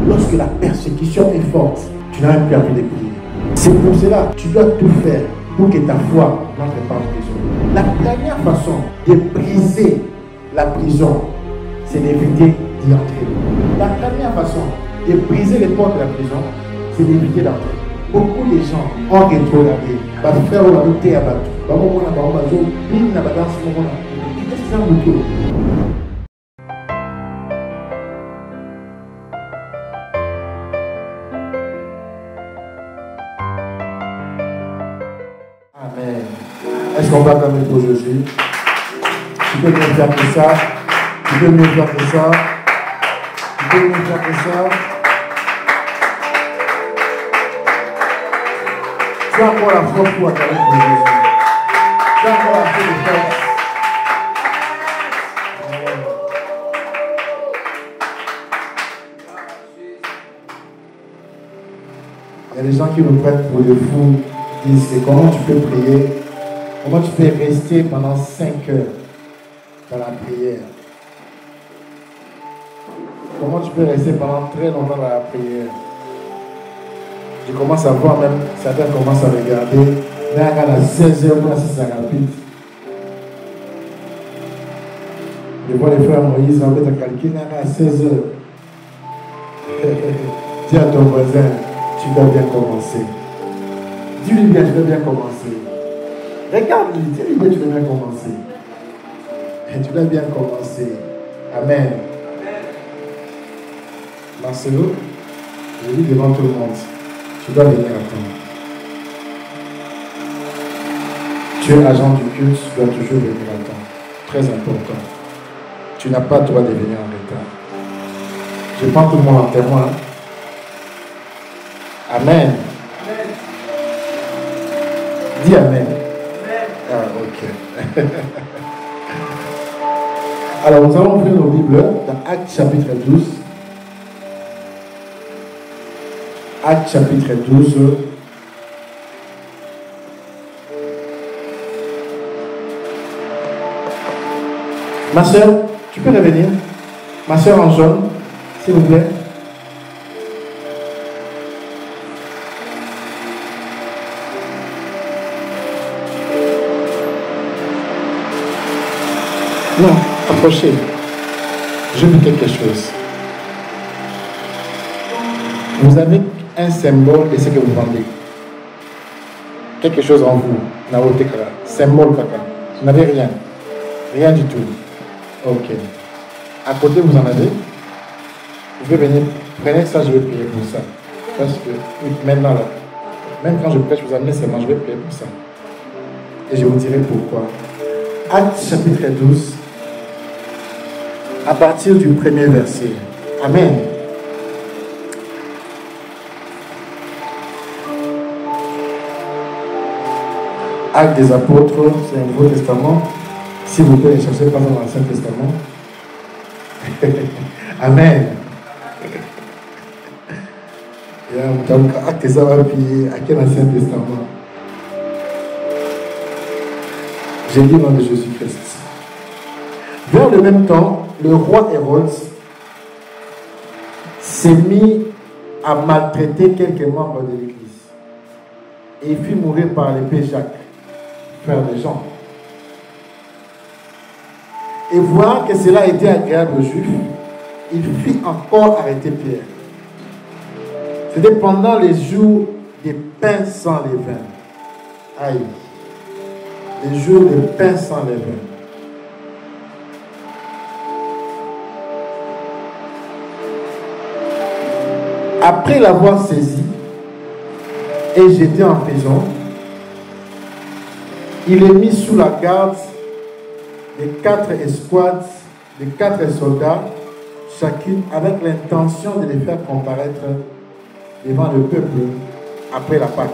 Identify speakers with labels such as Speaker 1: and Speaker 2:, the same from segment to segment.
Speaker 1: lorsque la persécution est forte, tu n'as même plus envie de prier. C'est pour cela que tu dois tout faire pour que ta foi n'entre pas en prison. La dernière façon de briser la prison, c'est d'éviter d'y entrer. La dernière façon de briser les portes de la prison, c'est d'éviter d'entrer. Beaucoup de gens ont rétrogradé. Frère, on va lutter à battre. Amen. Est-ce qu'on va quand même pour Jésus? Tu peux mieux faire que ça. Tu peux mieux faire que ça. Tu peux mieux faire que ça. Tu as encore la force pour acclamer pour Jésus. Tu as encore la force de faire. Il y a des gens qui nous prennent pour des fous. Ils disent comment tu peux prier, comment tu peux rester pendant 5 heures dans la prière. Comment tu peux rester pendant très longtemps dans la prière. Je commence à voir même, certains commencent à regarder, mais à 16 heures, moi si c'est rapide. Je vois les frères Moïse, on va calculer à 16 heures. Dis à ton voisin, tu dois bien commencer. Dis-lui bien, tu dois bien commencer. Regarde-lui, dis-lui bien, tu dois bien commencer. Et tu dois bien commencer. Amen. Marcelo, je dis devant tout le monde, tu dois venir à temps. Tu es agent du culte, tu dois toujours venir à temps. Très important. Tu n'as pas le droit de venir en retard. Je prends tout le monde en témoin. Amen. Dis Amen. Ah, ok. Alors, nous allons ouvrir nos Bibles dans Actes chapitre 12. Actes chapitre 12. Ma soeur, tu peux revenir? Ma soeur en jaune, s'il vous plaît. Non, approchez. Je veux quelque chose. Vous avez un symbole de ce que vous vendez. Quelque chose en vous. Symbole, papa. Vous n'avez rien. Rien du tout. Ok. À côté, vous en avez. Vous pouvez venir. Prenez ça, je vais payer pour ça. Parce que maintenant, là, même quand je prêche, vous amenez seulement, je vais payer pour ça. Et je vous dirai pourquoi. Actes chapitre 12. À partir du premier verset. Amen. Actes des apôtres, c'est un Nouveau Testament. Si vous pouvez chercher pas dans l'Ancien Testament. Amen. Actes des apôtres, à quel Ancien Testament? J'ai dit dans le Jésus-Christ. Vers le même temps, le roi Hérode s'est mis à maltraiter quelques membres de l'Église. Et il fit mourir par l'épée Jacques, frère de Jean. Et voyant que cela était agréable aux Juifs, il fit encore arrêter Pierre. C'était pendant les jours des pains sans levain. Aïe. Les jours des pains sans levain. Après l'avoir saisi et jeté en prison, il est mis sous la garde de 4 escouades, de 4 soldats, chacune avec l'intention de les faire comparaître devant le peuple après la Pâque.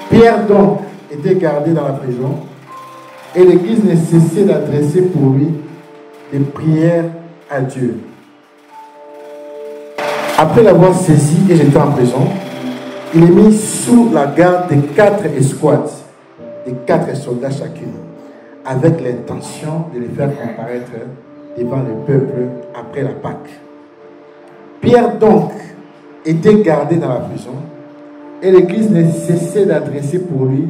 Speaker 1: Pierre donc était gardé dans la prison et l'Église ne cessait d'adresser pour lui des prières à Dieu. Après l'avoir saisi et jeté en prison, il est mis sous la garde de 4 escouades, de 4 soldats chacune, avec l'intention de les faire comparaître devant le peuple après la Pâque. Pierre donc était gardé dans la prison et l'Église ne cessait d'adresser pour lui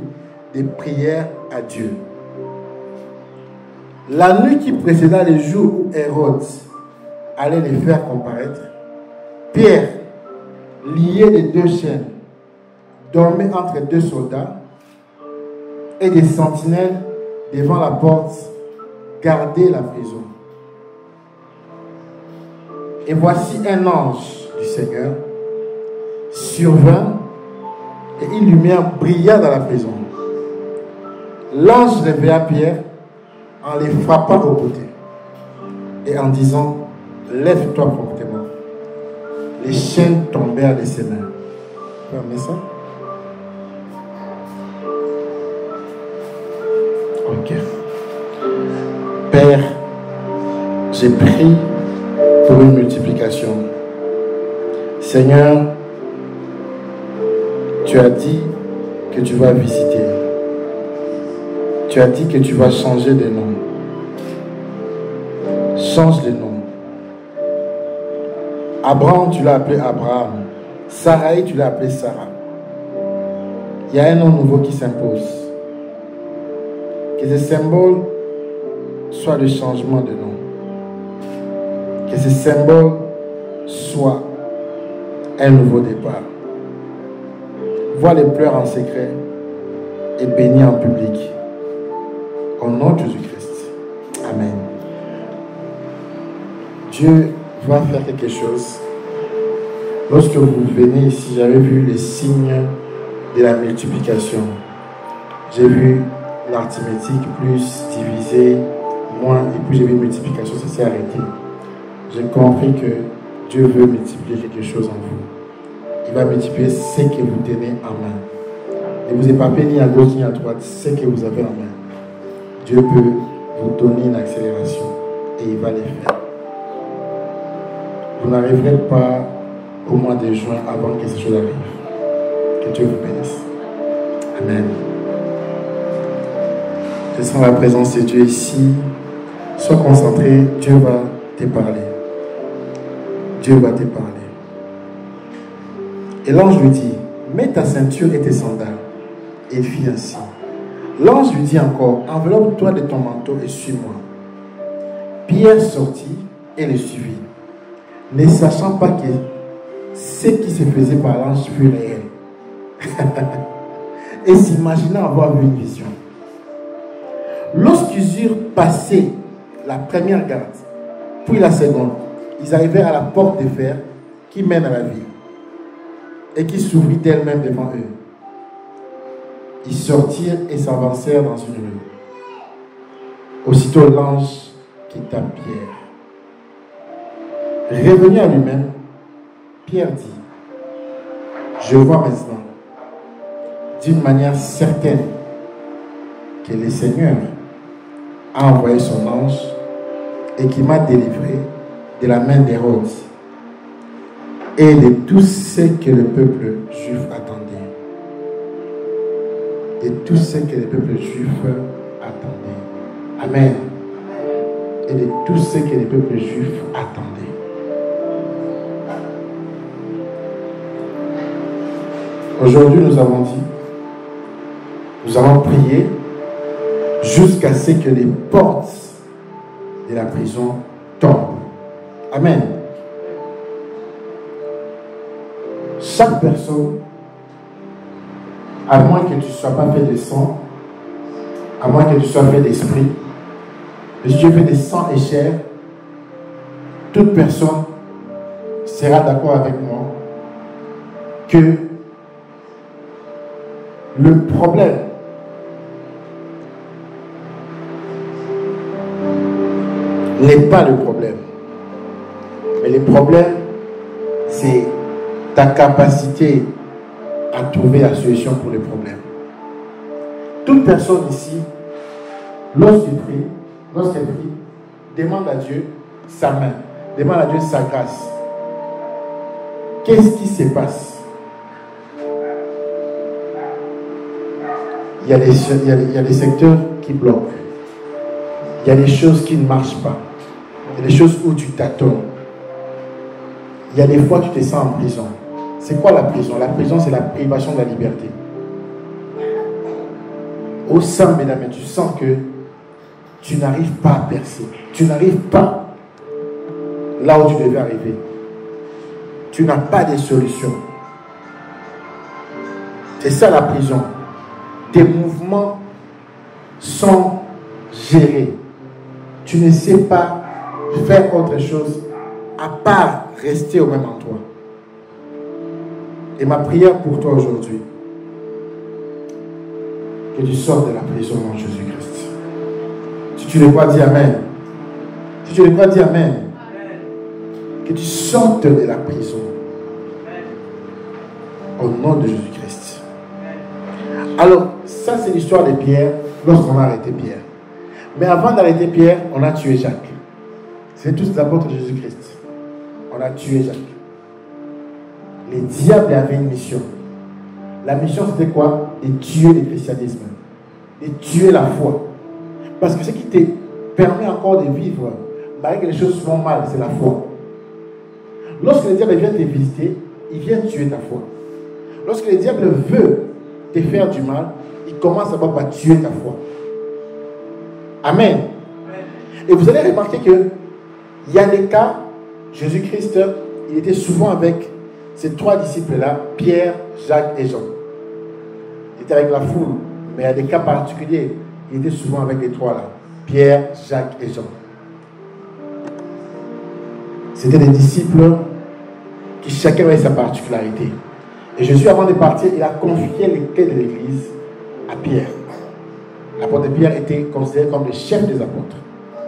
Speaker 1: des prières à Dieu. La nuit qui précéda le jour où Hérode allait les faire comparaître, Pierre, lié de 2 chaînes, dormait entre 2 soldats et des sentinelles devant la porte gardaient la prison. Et voici un ange du Seigneur survint et une lumière brilla dans la prison. L'ange réveilla Pierre en les frappant au côté et en disant, lève-toi promptement. Les chaînes tombèrent de ses mains. Fermez ça. Ok. Père, j'ai prié pour une multiplication. Seigneur, tu as dit que tu vas visiter. Tu as dit que tu vas changer de nom. Change de nom. Abraham, tu l'as appelé Abraham. Sarai, tu l'as appelé Sarah. Il y a un nom nouveau qui s'impose. Que ce symbole soit le changement de nom. Que ce symbole soit un nouveau départ. Vois les pleurs en secret et bénis en public. Au nom de Jésus-Christ. Amen. Dieu va faire quelque chose. Lorsque vous venez ici, j'avais vu les signes de la multiplication. J'ai vu l'arithmétique plus divisé, moins, et puis j'ai vu multiplication, ça s'est arrêté. J'ai compris que Dieu veut multiplier quelque chose en vous. Il va multiplier ce que vous tenez en main. Ne vous éparpillez ni à gauche ni à droite, ce que vous avez en main. Dieu peut vous donner une accélération et il va les faire. Vous n'arriverez pas au mois de juin avant que ces choses arrivent. Que Dieu vous bénisse. Amen. Je sens la présence de Dieu ici. Sois concentré, Dieu va te parler. Dieu va te parler. Et l'ange lui dit, mets ta ceinture et tes sandales. Et il fit ainsi. L'ange lui dit encore, enveloppe-toi de ton manteau et suis-moi. Pierre sortit et le suivit, ne sachant pas que ce qui se faisait par l'ange fut réel. Et s'imaginant avoir vu une vision. Lorsqu'ils eurent passé la première garde, puis la seconde, ils arrivèrent à la porte de fer qui mène à la ville et qui s'ouvrit d'elle-même devant eux. Ils sortirent et s'avancèrent dans une rue. Aussitôt l'ange quitta Pierre. Revenu à lui-même, Pierre dit, je vois maintenant d'une manière certaine que le Seigneur a envoyé son ange et qui m'a délivré de la main d'Hérode et de tout ce que le peuple juif attendait. De tout ce que le peuple juif attendait. Amen. Et de tout ce que le peuple juif attendait. Aujourd'hui, nous avons dit, nous avons prié jusqu'à ce que les portes de la prison tombent. Amen. Chaque personne, à moins que tu ne sois pas fait de sang, à moins que tu sois fait d'esprit, mais si tu es fait de sang et chair, toute personne sera d'accord avec moi que le problème n'est pas le problème. Mais le problème, c'est ta capacité à trouver la solution pour le problème. Toute personne ici, lorsqu'elle prie, demande à Dieu sa main, demande à Dieu sa grâce. Qu'est-ce qui se passe? Il y a des secteurs qui bloquent. Il y a des choses qui ne marchent pas. Il y a des choses où tu tâtonnes. Il y a des fois tu te sens en prison. C'est quoi la prison? La prison, c'est la privation de la liberté. Au sein, mesdames, tu sens que tu n'arrives pas à percer. Tu n'arrives pas là où tu devais arriver. Tu n'as pas de solution. C'est ça la prison. Tes mouvements sont gérés. Tu ne sais pas faire autre chose à part rester au même endroit. Et ma prière pour toi aujourd'hui, que tu sortes de la prison en Jésus-Christ. Si tu le crois, dis Amen. Si tu le crois, dis Amen. Que tu sortes de la prison. Au nom de Jésus-Christ. Alors, ça c'est l'histoire de Pierre lorsqu'on a arrêté Pierre. Mais avant d'arrêter Pierre, on a tué Jacques. C'est tous les apôtres de Jésus-Christ. On a tué Jacques. Les diables avaient une mission. La mission c'était quoi? De tuer le christianisme. De tuer la foi. Parce que ce qui te permet encore de vivre, malgré que les choses vont mal, c'est la foi. Lorsque le diable vient te visiter, il vient tuer ta foi. Lorsque le diable veut te faire du mal, il commence d'abord par tuer ta foi. Amen. Et vous allez remarquer que il y a des cas, Jésus-Christ, il était souvent avec ces trois disciples-là, Pierre, Jacques et Jean. Il était avec la foule, mais il y a des cas particuliers, il était souvent avec les trois-là, Pierre, Jacques et Jean. C'était des disciples qui chacun avait sa particularité. Et Jésus, avant de partir, il a confié les clés de l'église à Pierre. L'apôtre Pierre était considéré comme le chef des apôtres,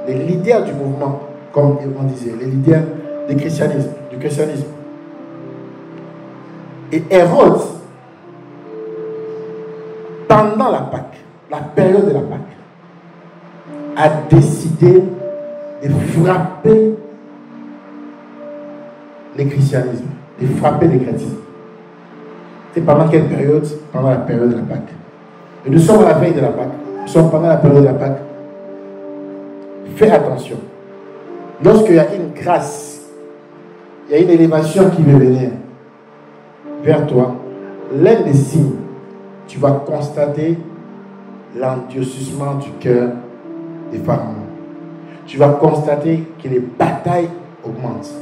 Speaker 1: les leaders du mouvement, comme on disait, les leaders du christianisme. Et Hérode, pendant la Pâque, la période de la Pâque, a décidé de frapper le christianisme, de frapper les chrétiens. C'est pendant quelle période? Pendant la période de la Pâque. Et nous sommes à la veille de la Pâque. Nous sommes pendant la période de la Pâque. Fais attention. Lorsqu'il y a une grâce, il y a une élévation qui veut venir vers toi, l'un des signes, tu vas constater l'endurcissement du cœur des femmes. Tu vas constater que les batailles augmentent.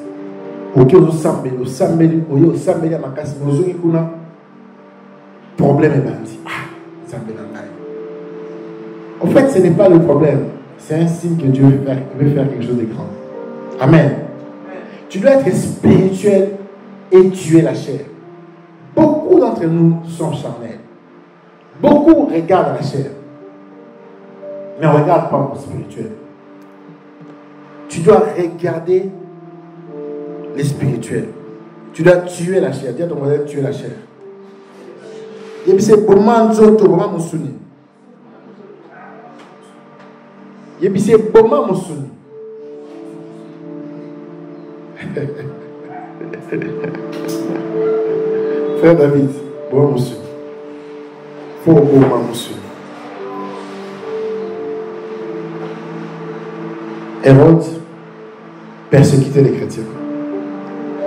Speaker 1: Problème est bâti. En fait, ce n'est pas le problème. C'est un signe que Dieu veut faire quelque chose de grand. Amen. Tu dois être spirituel et tuer la chair. Beaucoup d'entre nous sont charnels. Beaucoup regardent la chair. Mais on ne regarde pas au spirituel. Tu dois regarder les spirituels. Tu dois tuer la chair. Dis à ton voisin, tuer la chair. Et puis c'est pour manzoto, pour musuni. Et puis c'est pour musuni. Frère David, bon musuni. Faut pour musuni. Hérode persécutait les chrétiens.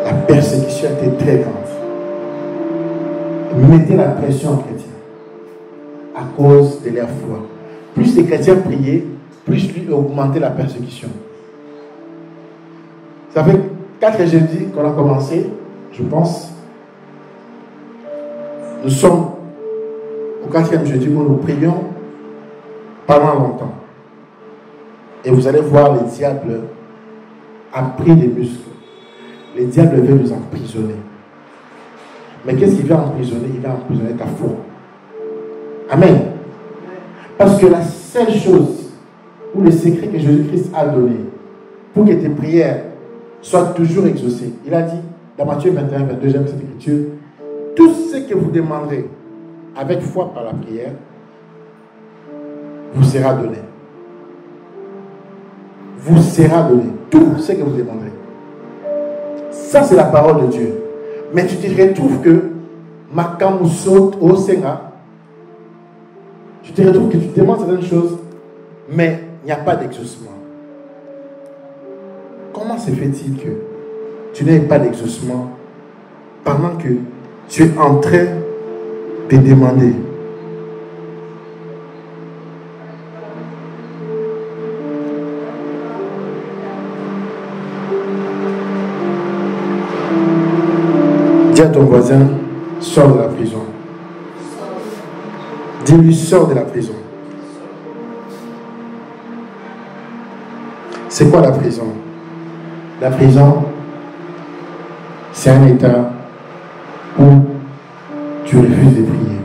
Speaker 1: La persécution était très grande. Il mettait la pression aux chrétiens à cause de leur foi. Plus les chrétiens priaient, plus lui augmentait la persécution. Ça fait 4 jeudis qu'on a commencé, je pense. Nous sommes au 4e jeudi où nous prions pendant longtemps. Et vous allez voir, le diable a pris des muscles. Le diable veut nous emprisonner. Mais qu'est-ce qu'il veut emprisonner? Il veut emprisonner ta foi. Amen. Parce que la seule chose, ou le secret que Jésus-Christ a donné, pour que tes prières soient toujours exaucées, il a dit, dans Matthieu 21, 22, j'aime cette écriture, tout ce que vous demanderez avec foi par la prière, vous sera donné. Vous sera donné. Tout ce que vous demanderez. Ça, c'est la parole de Dieu. Mais tu te retrouves que Makamu saute au Sénat. Tu te retrouves que tu demandes certaines choses, mais il n'y a pas d'exaucement. se fait-il que tu n'aies pas d'exaucement pendant que tu es en train de demander? Dis à ton voisin, sors de la prison. Dis-lui, sors de la prison. C'est quoi la prison? La prison, c'est un état où tu refuses de prier.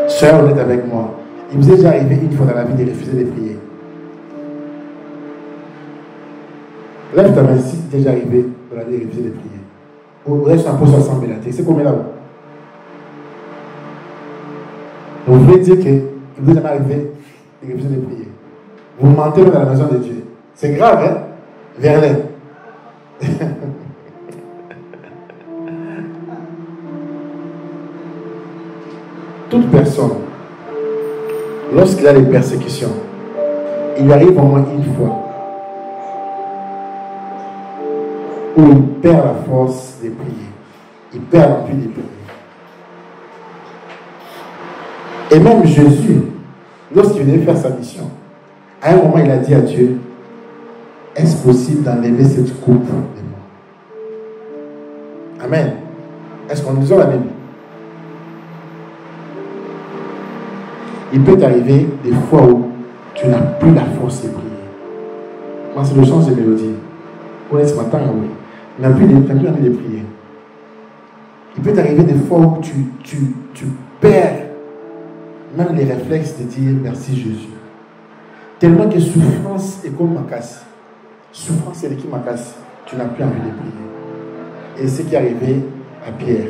Speaker 1: Soyez honnête avec moi. Il vous est déjà arrivé une fois dans la vie de refuser de prier? Lève ta main si c'est déjà arrivé dans la vie de refuser de prier. Ou reste un peu 60 000. C'est combien là-haut? Vous voulez dire que vous est jamais arrivé de refuser de prier? Vous mentez dans la maison de Dieu. C'est grave, hein? Verlet. Toute personne, lorsqu'il a des persécutions, il lui arrive au moins une fois où il perd la force de prier. Il perd l'envie de prier. Et même Jésus, lorsqu'il venait faire sa mission, à un moment il a dit à Dieu, est-ce possible d'enlever cette coupe de moi? Amen. Est-ce qu'on lisons la Bible? Il peut t'arriver des fois où tu n'as plus la force de prier. Moi, c'est le chant de mélodie. Oui, ce matin, oui. Tu n'as plus envie de prier. Il peut t'arriver des fois où tu perds même les réflexes de dire merci Jésus. Tellement que souffrance est comme ma casse. Souffrance est qui ma casse. Tu n'as plus envie de prier. Et c'est ce qui est arrivé à Pierre.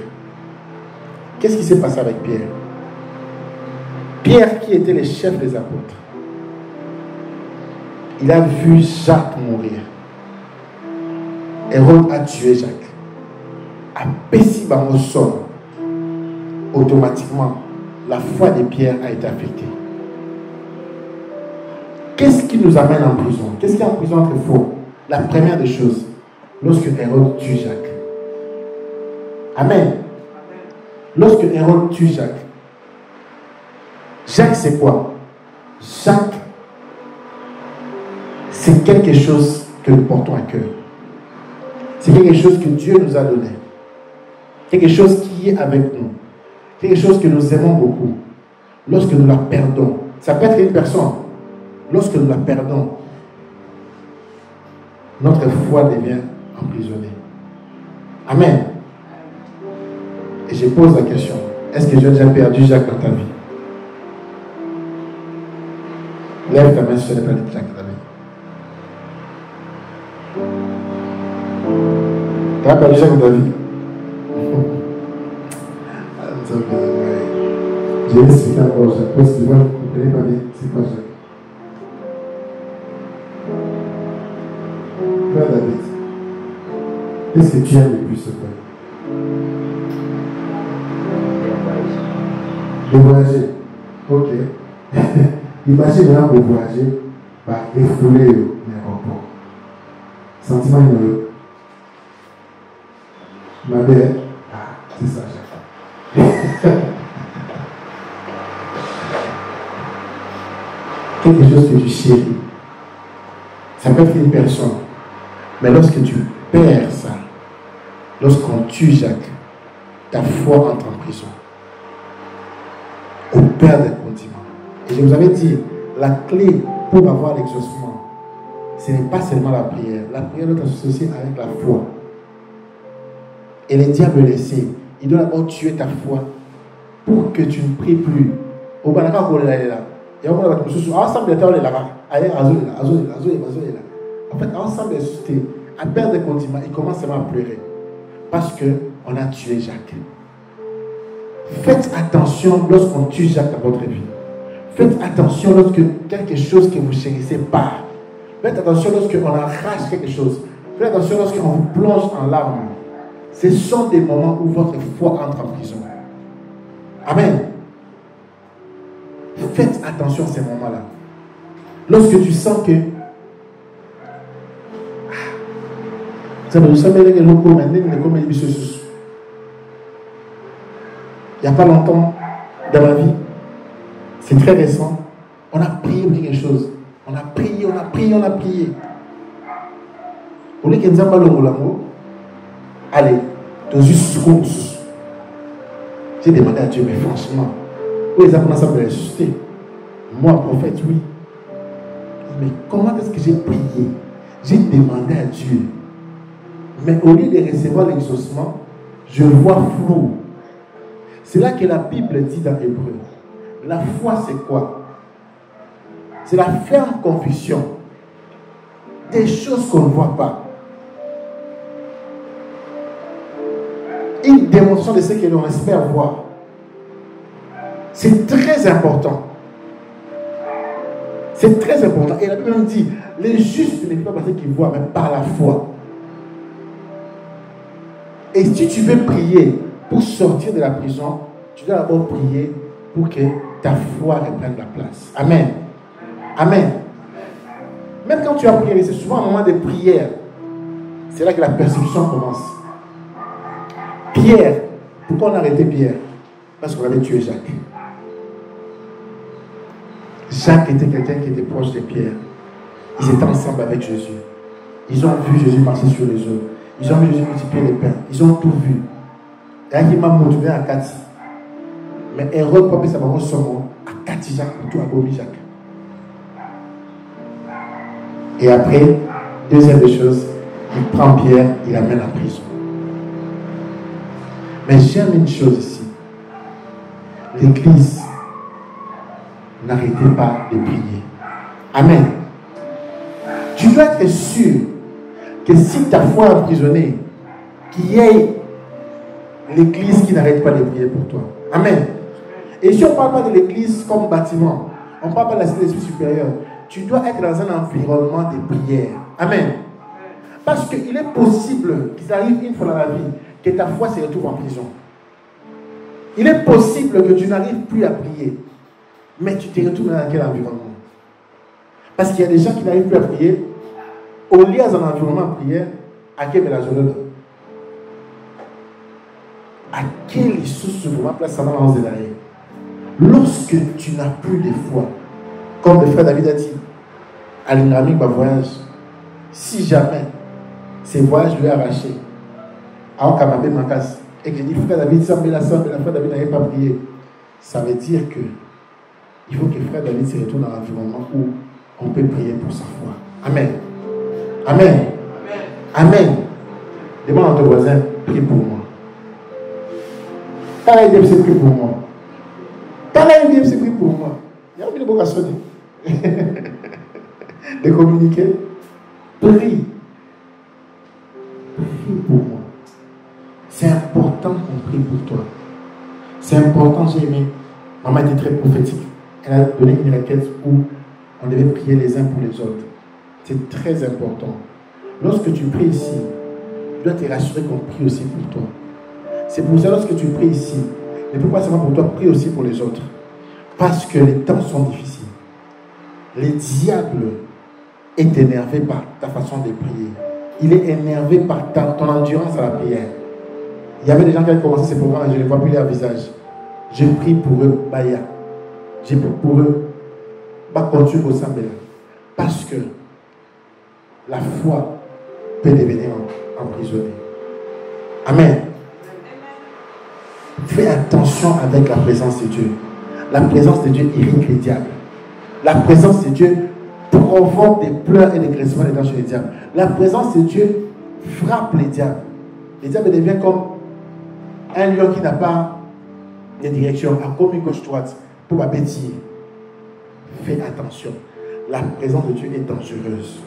Speaker 1: Qu'est-ce qui s'est passé avec Pierre? Pierre qui était le chef des apôtres. Il a vu Jacques mourir. Hérode a tué Jacques. A Pessi au sol. Automatiquement, la foi de Pierre a été affectée. Qu'est-ce qui nous amène en prison? Qu'est-ce qui est en prison entre faux? La première des choses, lorsque Hérode tue Jacques. Amen. Lorsque Hérode tue Jacques, Jacques c'est quoi? Jacques, c'est quelque chose que nous portons à cœur. C'est quelque chose que Dieu nous a donné. Quelque chose qui est avec nous. Quelque chose que nous aimons beaucoup. Lorsque nous la perdons, ça peut être une personne. Lorsque nous la perdons, notre foi devient emprisonnée. Amen. Et je pose la question, est-ce que tu as déjà perdu Jacques dans ta vie? Lève ta main si tu n'as pas perdu Jacques dans ta vie. Tu as perdu Jacques dans ta vie? Je vais expliquer encore Jacques, parce que moi, je ne comprenais pas bien c'est quoi Jacques. Frère David, qu'est-ce que tu aimes le plus, ce frère? De voyager. Ok. Imagine maintenant vous voyager par refouler l'aéroport. Sentiment heureux. Ma belle, c'est ça, Jacques. Quelque chose que tu chéris. Ça peut être une personne. Mais lorsque tu perds ça, lorsqu'on tue Jacques, ta foi entre en prison. On perd des condiments. Et je vous avais dit, la clé pour avoir l'exaucement, ce n'est pas seulement la prière. La prière doit s'associer avec la foi. Et le diable le sait. Il doit d'abord tuer ta foi pour que tu ne pries plus. Au Banaka, on est là. Et on va ensemble de temps, on est là. Allez, en fait, ensemble de sociétés, à perdre des condiments, il commence seulement à pleurer. Parce qu'on a tué Jacques. Faites attention lorsqu'on tue Jacques dans votre vie. Faites attention lorsque quelque chose que vous chérissez part. Faites attention lorsqu'on arrache quelque chose. Faites attention lorsqu'on vous plonge en larmes. Ce sont des moments où votre foi entre en prison. Amen. Faites attention à ces moments-là. Lorsque tu sens que n'y a pas longtemps, dans ma vie, c'est très récent, on a prié pour quelque chose. On a prié. Pour les gens allez, j'ai demandé à Dieu, mais franchement, où les gens ça me ressusciter? Moi, prophète, oui. Mais comment est-ce que j'ai prié? J'ai demandé à Dieu. Mais au lieu de recevoir l'exaucement, je vois flou. C'est là que la Bible dit dans Hébreu. La foi, c'est quoi? C'est la ferme conviction des choses qu'on ne voit pas. Une démonstration de ce que l'on espère voir. C'est très important. C'est très important. Et la Bible nous dit, les justes ne vivent pas par ce qu'ils voient, mais par la foi. Et si tu veux prier pour sortir de la prison, tu dois d'abord prier pour que ta foi reprenne la place. Amen. Amen. Même quand tu as prié, c'est souvent un moment de prière. C'est là que la persécution commence. Pierre, pourquoi on a arrêté Pierre? Parce qu'on avait tué Jacques. Jacques était quelqu'un qui était proche de Pierre. Ils étaient ensemble avec Jésus. Ils ont vu Jésus marcher sur les eaux. Ils ont vu Jésus multiplier les pains. Ils ont tout vu. Et il m'a motivé à Kati. Mais Hérode, papa, ça va recevoir à Kati Jacques pour tout abomi Jacques. Et après, deuxième des choses, il prend Pierre, il l'amène en prison. Mais j'aime une chose ici. L'église, n'arrêtez pas de prier. Amen. Tu dois être sûr que si ta foi est emprisonnée, qu'il y ait l'église qui n'arrête pas de prier pour toi. Amen. Et si on ne parle pas de l'église comme bâtiment, on ne parle pas de la cité d'esprit supérieur, tu dois être dans un environnement de prière. Amen. Parce qu'il est possible qu'il arrive une fois dans la vie que ta foi se retrouve en prison. Il est possible que tu n'arrives plus à prier, mais tu te retrouves dans quel environnement? Parce qu'il y a des gens qui n'arrivent plus à prier, au lieu d'un environnement de prière, à quel mélange? À quelle source de place ça va dans les arrêts? Lorsque tu n'as plus de foi, comme le frère David a dit, à l'Inamique, ma voyage, si jamais ces voyages lui arraché, à Okamabé Makas, et que je dis, frère David, ça me la frère David n'avait pas prié, ça veut dire que il faut que frère David se retourne dans l'environnement où on peut prier pour sa foi. Amen. Amen. Amen. Demande à ton voisin, prie pour moi. Quand il dit, c'est prie pour moi. Quand il dit, c'est prie pour moi. Il y a une bonne sonner. De communiquer. Prie. Prie pour moi. C'est important qu'on prie pour toi. C'est important, j'ai aimé. Maman était très prophétique. Elle a donné une requête où on devait prier les uns pour les autres. C'est très important. Lorsque tu pries ici, tu dois te rassurer qu'on prie aussi pour toi. C'est pour ça, lorsque tu pries ici, ne prie pas seulement pour toi, prie aussi pour les autres. Parce que les temps sont difficiles. Le diable est énervé par ta façon de prier. Il est énervé par ton endurance à la prière. Il y avait des gens qui avaient commencé ces programmes et je ne vois plus leur visage. Je prie pour eux, Baya. Je prie pour eux, Bakontu Osambela. Parce que la foi peut devenir emprisonnée. Amen. Fais attention avec la présence de Dieu. La présence de Dieu irrite les diables. La présence de Dieu provoque des pleurs et des graissements des dents chez les diables. La présence de Dieu frappe les diables. Les diables deviennent comme un lion qui n'a pas de direction, à comme une gauche-droite, pour pas pétiller. Fais attention. La présence de Dieu est dangereuse.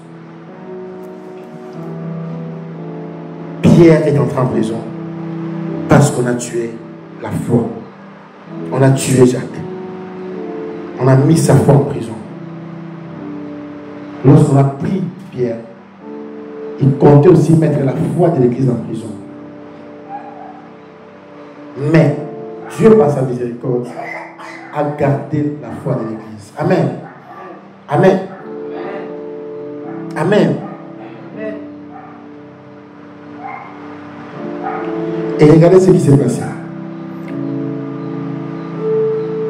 Speaker 1: Pierre est entré en prison parce qu'on a tué la foi. On a tué Jacques. On a mis sa foi en prison. Lorsqu'on a pris Pierre, il comptait aussi mettre la foi de l'Église en prison. Mais Dieu, par sa miséricorde, a gardé la foi de l'Église. Amen. Amen. Amen. Et regardez ce qui s'est passé.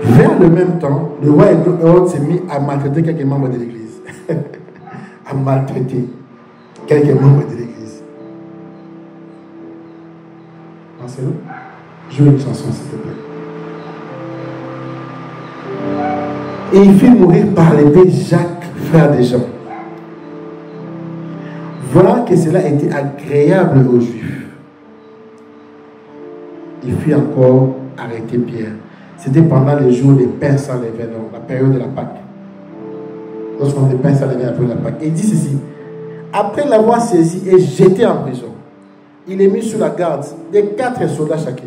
Speaker 1: Vers le même temps, le roi Hérode s'est mis à maltraiter quelques membres de l'église. À maltraiter quelques membres de l'église. Pensez-le. Joue une chanson, s'il te plaît. Et il fit mourir par l'épée Jacques, frère des gens. Voilà que cela était agréable aux Juifs. Il fit encore arrêter Pierre. C'était pendant les jours des pains sans levain, la période de la Pâque. Lorsqu'on a des pains sans levain, la période de la Pâque. Et il dit ceci. Après l'avoir saisi et jeté en prison, il est mis sous la garde des 4 soldats chacun.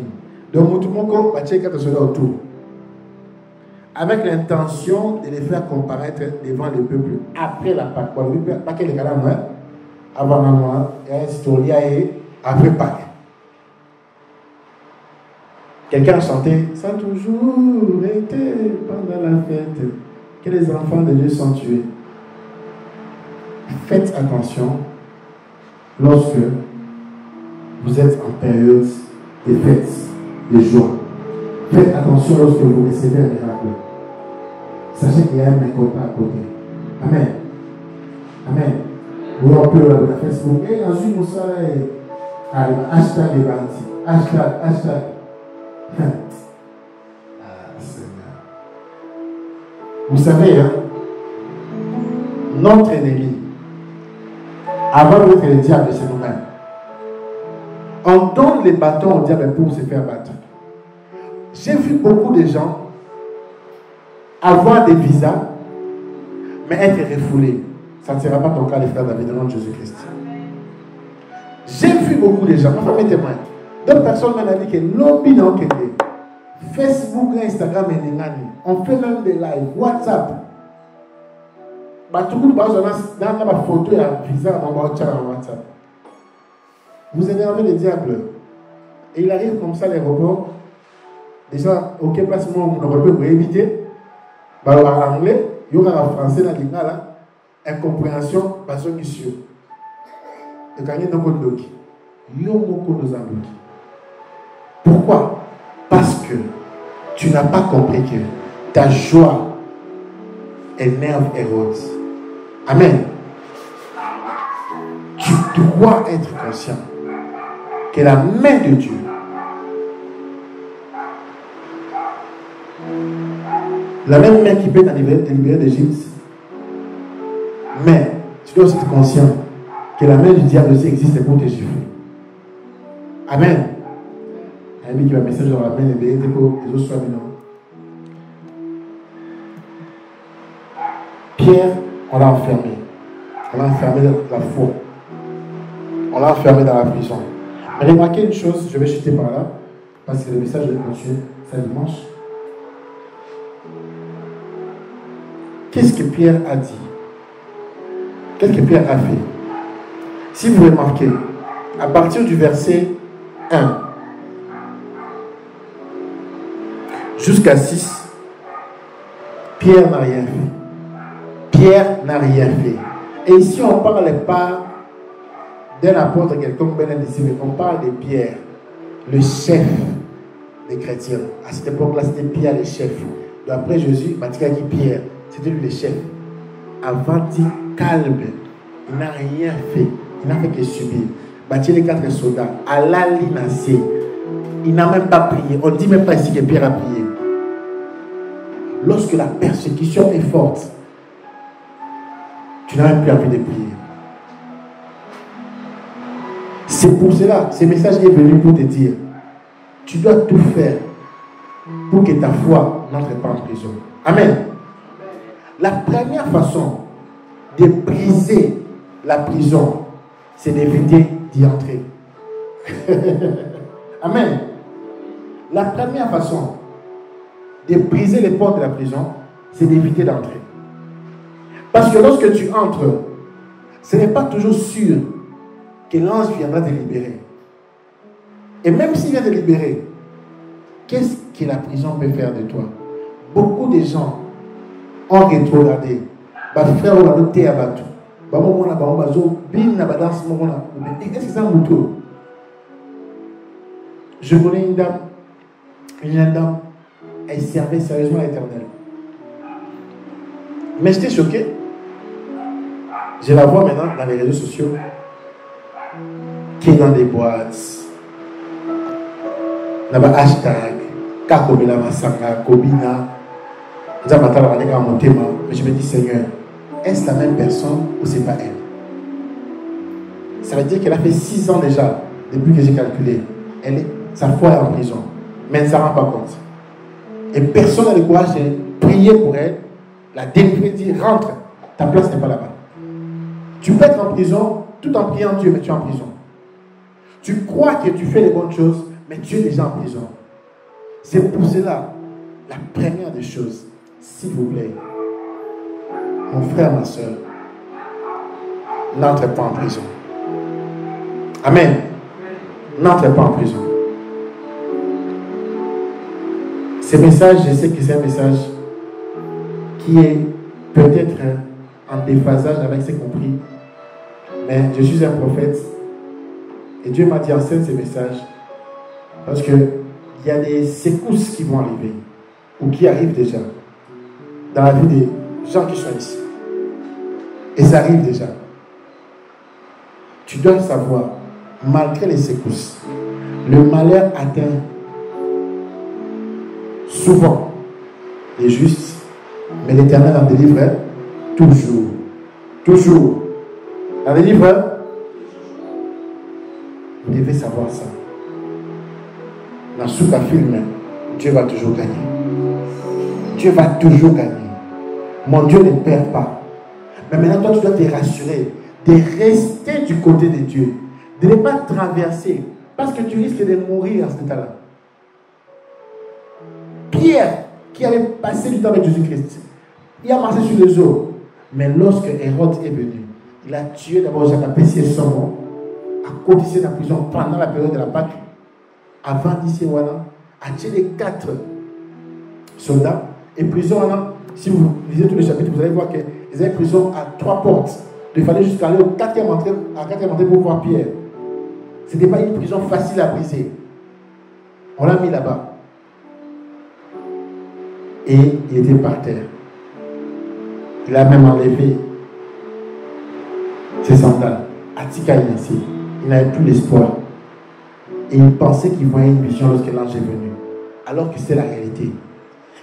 Speaker 1: Donc, tout le monde a 4 soldats autour. Avec l'intention de les faire comparaître devant le peuple après la Pâque. Pas que les gars avant la noix, et un historien et après Pâques. Quelqu'un a chanté, ça a toujours été pendant la fête que les enfants de Dieu sont tués. Faites attention lorsque vous êtes en période de fêtes, de joie. Faites attention lorsque vous recevez un miracle. Sachez qu'il y a un mécontent à côté. Amen. Amen. Vous en pouvez sur Facebook. Et ensuite, nous sommes hashtag les bandits. Hashtag. Ah, Seigneur. Vous savez, hein, notre ennemi, avant d'être le diable, c'est nous-mêmes. On donne les bâtons au diable pour se faire battre. J'ai vu beaucoup de gens avoir des visas, mais être refoulés. Ça ne sera pas ton cas, les frères David, au nom de Jésus-Christ. J'ai vu beaucoup de gens, ma femme est témoin. D'autres personnes m'ont dit que l'objet n'a aucun idée. Facebook, Instagram et Ningani. On fait même des lives. WhatsApp. Tout le monde dans ma photo et un visa dans WhatsApp. Vous énervez le diable. Et il arrive comme ça à l'aéroport. Déjà, aucun placement, on aurait pu éviter. En anglais, il y aura en français, dans l'ingala, incompréhension, parce que c'est et quand il y a un peu il y a beaucoup de zambouki. Pourquoi? Parce que tu n'as pas compris que ta joie énerve Hérode. Amen. Tu dois être conscient que la main de Dieu la même main qui peut te libérer d'Égypte. Mais tu dois aussi être conscient que la main du diable aussi existe pour te gifler. Amen. Un ami qui va un message dans la main et les autres soient bien. Pierre, on l'a enfermé. On l'a enfermé dans la foi. On l'a enfermé dans la prison. Mais remarquez une chose, je vais chuter par là, parce que le message est continué, c'est dimanche. Qu'est-ce que Pierre a dit? Qu'est-ce que Pierre a fait? Si vous remarquez, à partir du verset 1 jusqu'à 6, Pierre n'a rien fait. Pierre n'a rien fait. Et ici, on ne parle pas d'un apôtre quelconque, on parle de Pierre, le chef des chrétiens. À cette époque-là, c'était Pierre le chef. Donc après Jésus, Matthieu a dit Pierre. C'était lui le chef. Avant, il calme. Il n'a rien fait. Il n'a fait que subir. Bâtir les 4 soldats. À la linacée. Il n'a même pas prié. On ne dit même pas ici que Pierre a prié. Lorsque la persécution est forte, tu n'as même plus envie de prier. C'est pour cela, ce message est venu pour te dire, tu dois tout faire pour que ta foi n'entre pas en prison. Amen. La première façon de briser la prison, c'est d'éviter d'y entrer. Amen. La première façon de briser les portes de la prison, c'est d'éviter d'entrer. Parce que lorsque tu entres, ce n'est pas toujours sûr que l'ange viendra te libérer. Et même s'il vient te libérer, qu'est-ce que la prison peut faire de toi? Beaucoup de gens ont rétrogradé. Frère, on a noté à Batou. Est-ce que c'est un mouton? Je connais une dame, elle servait sérieusement à l'Éternel. Mais j'étais choqué. Je la vois maintenant dans les réseaux sociaux, qui est dans des boîtes. Là-bas, hashtag, Kakobela Masaka, Kobina. Mais je me dis, Seigneur, est-ce la même personne ou c'est pas elle? Ça veut dire qu'elle a fait 6 ans déjà, depuis que j'ai calculé. Sa foi est en prison. Mais elle ne s'en rend pas compte. Et personne n'a le courage de prier pour elle, la délivrer, dire rentre, ta place n'est pas là-bas. Tu peux être en prison tout en priant Dieu, mais tu es en prison. Tu crois que tu fais les bonnes choses, mais tu es déjà en prison. C'est pour cela, la première des choses, s'il vous plaît, mon frère, ma soeur, n'entre pas en prison. Amen. N'entre pas en prison. Ce message, je sais que c'est un message qui est peut-être en déphasage avec ce compris, mais je suis un prophète et Dieu m'a dit enseigne ces messages parce qu'il y a des secousses qui vont arriver ou qui arrivent déjà dans la vie des gens qui sont ici. Et ça arrive déjà. Tu dois le savoir, malgré les secousses, le malheur atteint souvent les justes, mais l'Éternel en délivre toujours. Toujours. En délivre. Vous devez savoir ça. Dans ce film, Dieu va toujours gagner. Dieu va toujours gagner. Mon Dieu ne perd pas. Mais maintenant, toi, tu dois te rassurer de rester du côté de Dieu. De ne pas traverser. Parce que tu risques de mourir en cet état-là. Pierre, qui avait passé du temps avec Jésus-Christ, il a marché sur les eaux. Mais lorsque Hérode est venu, il a tué d'abord Jacques Appécié et son nom, a cotisé dans la prison pendant la période de la Pâque, avant d'ici, voilà, a tué les 4 soldats. Et prison, voilà, si vous lisez tous les chapitres, vous allez voir qu'ils avaient prison à 3 portes. Il fallait jusqu'à aller au 4e entrée pour voir Pierre. Ce n'était pas une prison facile à briser. On l'a mis là-bas. Et il était par terre. Il a même enlevé ses sandales. Atika ici. Il n'avait plus l'espoir. Et il pensait qu'il voyait une vision lorsque l'ange est venu. Alors que c'est la réalité.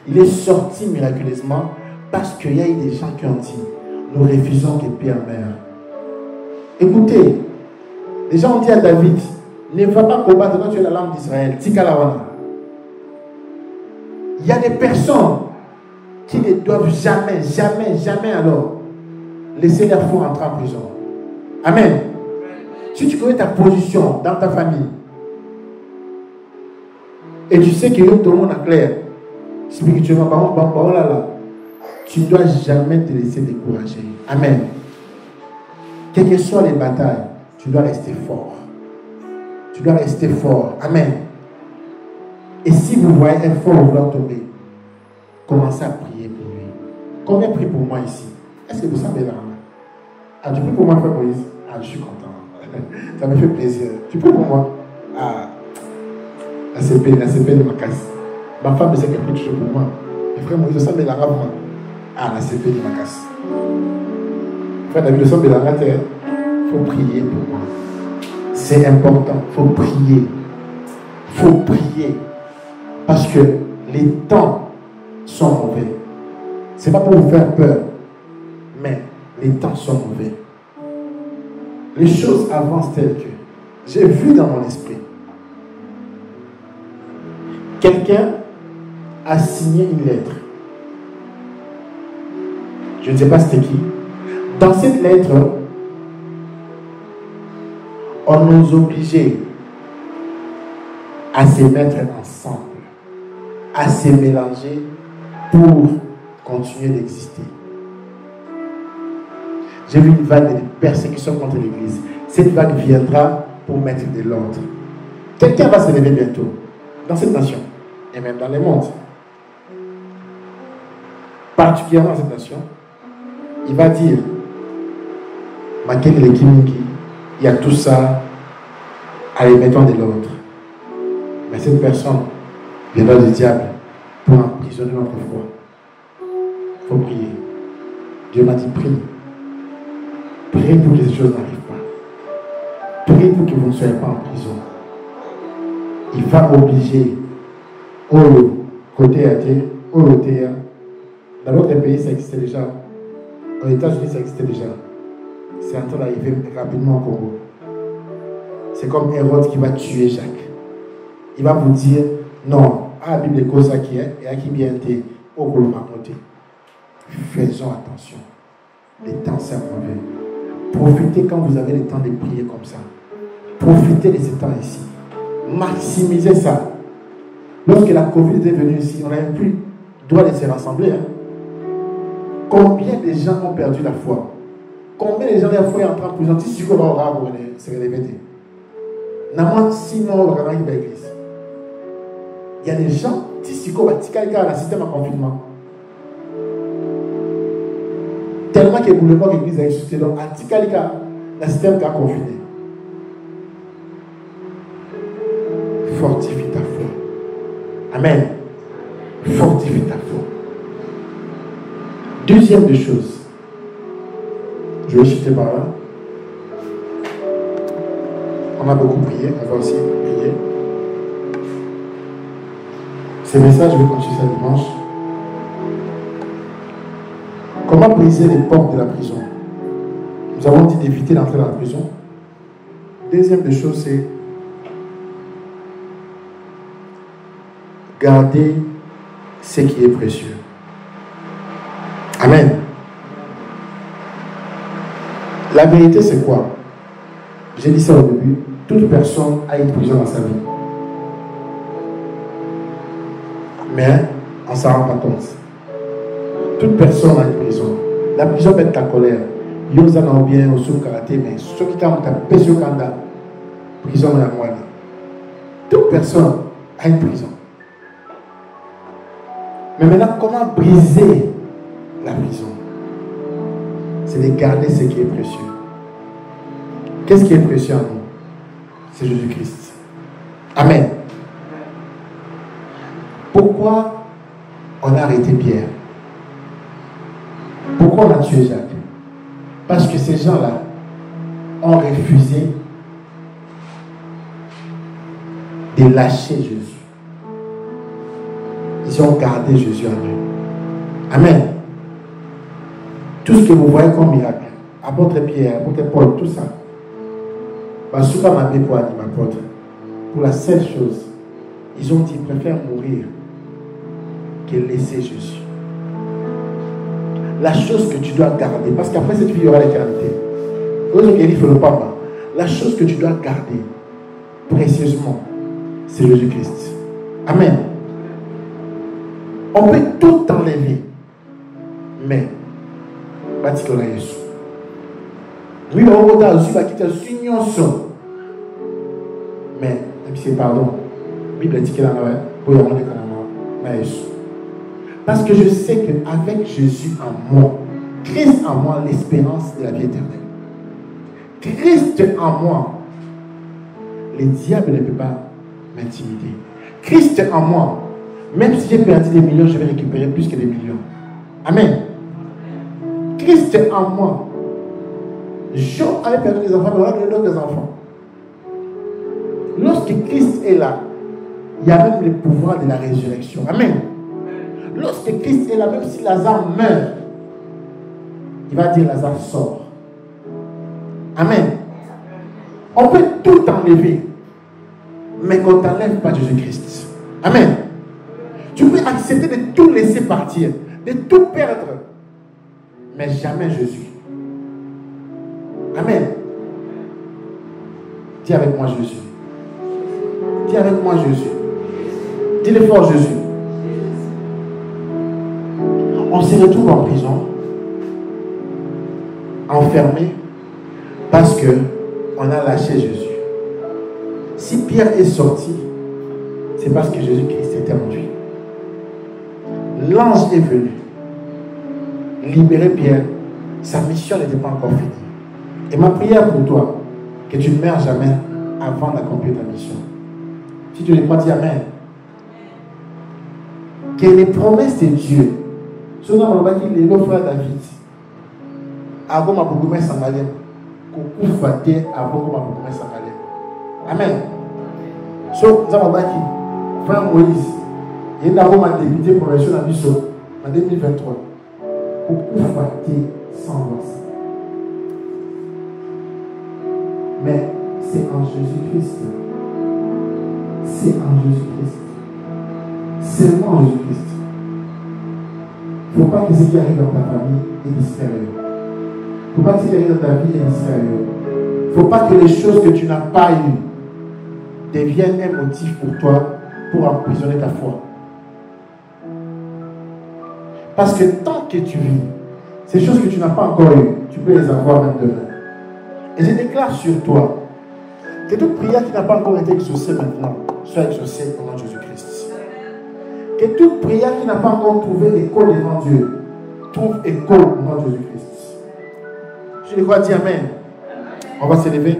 Speaker 1: Il est sorti miraculeusement parce qu'il y a eu des gens qui ont dit nous refusons que Pierre meure. Écoutez, les gens ont dit à David ne va pas combattre quand tu es la lampe d'Israël. Tika la wana. Il y a des personnes qui ne doivent jamais alors laisser leur foi entrer en prison. Amen. Si tu connais ta position dans ta famille et tu sais que tout le monde est clair, spirituellement, tu ne dois jamais te laisser décourager. Amen. Quelles que soient les batailles, tu dois rester fort. Tu dois rester fort. Amen. Et si vous voyez un fort vouloir tomber, commencez à prier pour lui. Combien prie pour moi ici? Est-ce que vous savez là? Ah, tu pries pour moi, frère Moïse? Ah, je suis content. Ça me fait plaisir. Tu pries pour moi? Ah, la CP de ma casse. Ma femme sait qu'elle prie toujours pour moi. Et frère Moïse, ça me l'a moi. Ah, la CP de ma casse. Frère David, le sang de la rate, il faut prier pour moi. C'est important. Il faut prier. Il faut prier. Parce que les temps sont mauvais. Ce n'est pas pour vous faire peur, mais les temps sont mauvais. Les choses avancent telles que j'ai vu dans mon esprit. Quelqu'un a signé une lettre. Je ne sais pas c'était qui. Dans cette lettre, on nous obligeait à se mettre ensemble, à se mélanger pour continuer d'exister. J'ai vu une vague de persécution contre l'Église. Cette vague viendra pour mettre de l'ordre. Quelqu'un va se lever bientôt dans cette nation et même dans le monde. Particulièrement dans cette nation, il va dire il y a tout ça, allez, mettons de l'ordre. Mais cette personne viendra du diable pour emprisonner notre foi. Il faut prier. Dieu m'a dit, prie. Priez pour que ces choses n'arrivent pas. Priez pour que vous ne soyez pas en prison. Il va obliger au côté athée, au côté. Dans d'autres pays, ça existait déjà. Aux États-Unis, ça existait déjà. C'est en train d'arriver rapidement au Congo. C'est comme Hérode qui va tuer Jacques. Il va vous dire, non, à la Bible, c'est ça qui est, et à qui bien été, au côté. Faisons attention. Les temps sont mauvais. Profitez quand vous avez le temps de prier comme ça. Profitez de ce temps ici. Maximisez ça. Lorsque la Covid était venue ici, on n'avait plus le droit de se rassembler. Hein? Combien de gens ont perdu la foi? Combien de gens de la foi sont entrés en prison? Si vous avez se répéter. N'a 6 mois au Ghana qui va l'église. Il y a des gens qui ont un système de confinement. Tellement que le monde l'église a existé. Donc, le système qui a confiné. Fortifie ta foi. Amen. Fortifie ta foi. Deuxième des choses. Je vais chuter par là. On a beaucoup prié. On va aussi prier. Ces messages, je vais continuer ça dimanche. Comment briser les portes de la prison? Nous avons dit d'éviter d'entrer dans la prison. Deuxième des choses, c'est garder ce qui est précieux. Amen. La vérité, c'est quoi? J'ai dit ça au début. Toute personne a une prison dans sa vie. Mais on ne s'en rend pas compte. Toute personne a une prison. La prison peut être ta colère. Yosa n'a bien au sous-karaté, mais ceux qui t'ont tapé sur le Kanda, prison est la moelle. Toute personne a une prison. Mais maintenant, comment briser la prison? C'est de garder ce qui est précieux. Qu'est-ce qui est précieux en nous? C'est Jésus-Christ. Amen. Pourquoi on a arrêté Pierre? Pourquoi on a tué Jacques? Parce que ces gens-là ont refusé de lâcher Jésus. Ils ont gardé Jésus en eux. Amen. Tout ce que vous voyez comme miracle, apôtre Pierre, apôtre Paul, tout ça, Basuka m'a mis pour animer apôtre. Pour la seule chose, ils ont dit, ils préfèrent mourir que laisser Jésus. La chose que tu dois garder, parce qu'après cette vie, il y aura l'éternité. La chose que tu dois garder précieusement, c'est Jésus-Christ. Amen. On peut tout enlever, mais bâtir la Jésus. Oui, on va aussi quitter l'union son. Mais, c'est pardon. La Bible dit qu'il en a pour y avoir des Jésus. Parce que je sais qu'avec Jésus en moi, Christ en moi, l'espérance de la vie éternelle. Christ en moi, le diable ne peut pas m'intimider. Christ en moi, même si j'ai perdu des millions, je vais récupérer plus que des millions. Amen. Christ en moi. Job avait perdu des enfants, mais on a donné d'autres enfants. Lorsque Christ est là, il y a même le pouvoir de la résurrection. Amen. Lorsque Christ est là, même si Lazare meurt, il va dire Lazare sort. Amen. On peut tout enlever, mais qu'on ne t'enlève pas Jésus-Christ. Amen. Tu peux accepter de tout laisser partir, de tout perdre, mais jamais Jésus. Amen. Dis avec moi Jésus. Dis avec moi Jésus. Dis-le fort Jésus. On se retrouve en prison, enfermé, parce qu'on a lâché Jésus. Si Pierre est sorti, c'est parce que Jésus-Christ était en lui. L'ange est venu libérer Pierre. Sa mission n'était pas encore finie. Et ma prière pour toi, que tu ne meurs jamais avant d'accomplir ta mission. Si tu le crois, dis Amen. Que les promesses de Dieu, ce qu'on a dit, le frère David, avant ma beaucoup de sangalem, qu'on peut faire avant ma beaucoup de sangalem. Amen. So, nous avons dit, frère Moïse, il y a d'abord ma débuté profession à Bissau, en 2023. Qu'on peut faire sans voir ça. Mais c'est en Jésus-Christ. C'est en Jésus-Christ. Seulement en Jésus-Christ. Il ne faut pas que ce qui arrive dans ta famille est mystérieux. Il ne faut pas que ce qui arrive dans ta vie est mystérieux. Il ne faut pas que les choses que tu n'as pas eues deviennent un motif pour toi pour emprisonner ta foi. Parce que tant que tu vis, ces choses que tu n'as pas encore eues, tu peux les avoir même demain. Et je déclare sur toi que toute prière qui n'a pas encore été exaucée maintenant soit exaucée au nom de Jésus-Christ. Que toute prière qui n'a pas encore trouvé écho devant Dieu trouve écho au nom de Jésus-Christ. Je le crois, dis Amen. On va se lever.